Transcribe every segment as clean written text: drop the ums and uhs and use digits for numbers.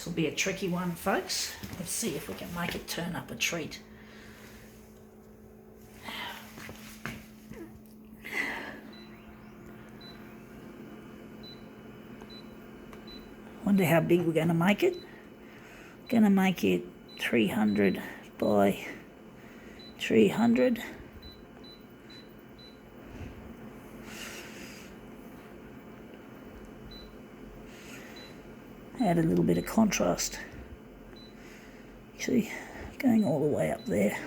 This will be a tricky one, folks. Let's see if we can make it turn up a treat. Wonder how big we're going to make it. Going to make it 300 by 300. Add a little bit of contrast. Actually, going all the way up there.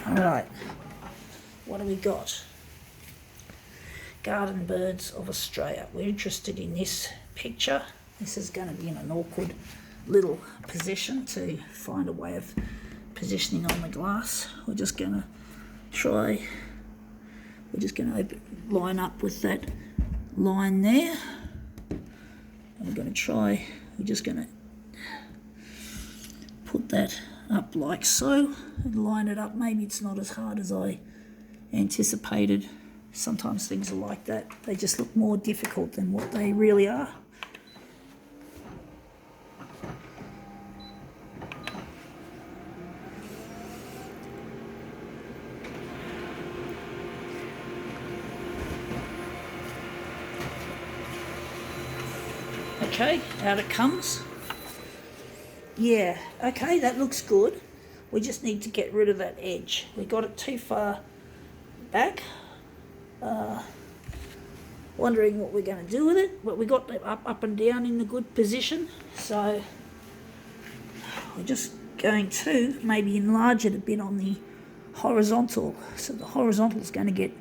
Alright, what do we got? Garden Birds of Australia. We're interested in this picture. This is going to be in an awkward little position to find a way of positioning on the glass. We're just going to line up with that line there. And we're just going to put that up like so and line it up. Maybe it's not as hard as I anticipated. Sometimes things are like that. They just look more difficult than what they really are. Okay, out it comes. Yeah, okay, that looks good. We just need to get rid of that edge. We got it too far back. Wondering what we're going to do with it, but we got it up and down in a good position. So we're just going to maybe enlarge it a bit on the horizontal. So the horizontal is going to get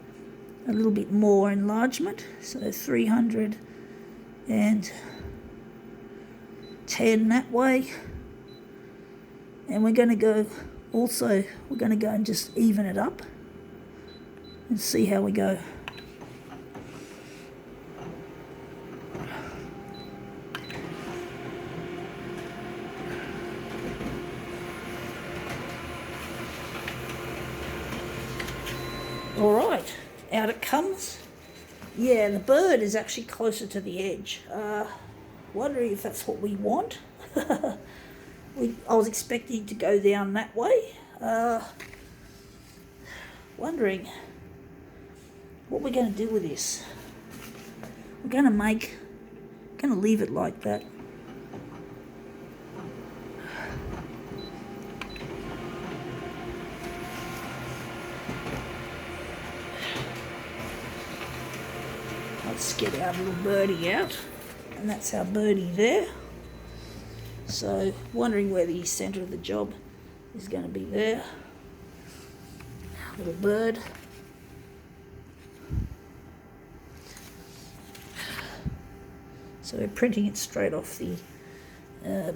a little bit more enlargement. So 310 that way. And we're going to go and just even it up and see how we go. All right, out it comes. Yeah, the bird is actually closer to the edge. Wondering if that's what we want. I was expecting to go down that way. Wondering what we're going to do with this. We're going to leave it like that. Let's get our little birdie out, and that's our birdie there. So, wondering where the centre of the job is going to be there. Little bird. So we're printing it straight off the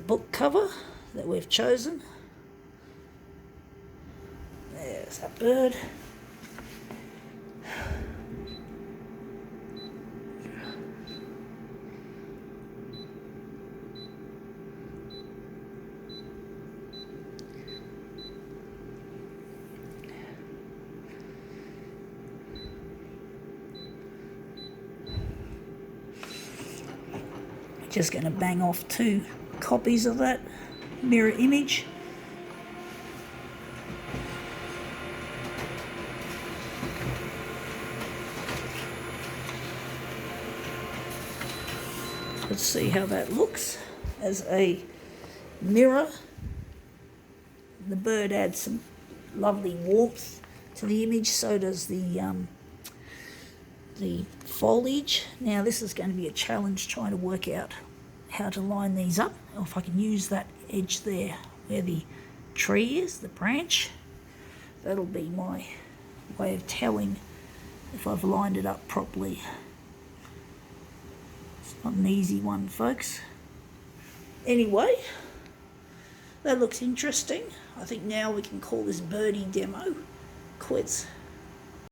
book cover that we've chosen. There's our bird. Just going to bang off 2 copies of that mirror image. Let's see how that looks as a mirror. The bird adds some lovely warmth to the image, so does the foliage. Now this is going to be a challenge trying to work out how to line these up, or if I can use that edge there where the tree is, the branch. That'll be my way of telling if I've lined it up properly. It's not an easy one, folks. Anyway, that looks interesting. I think now we can call this birdie demo quits.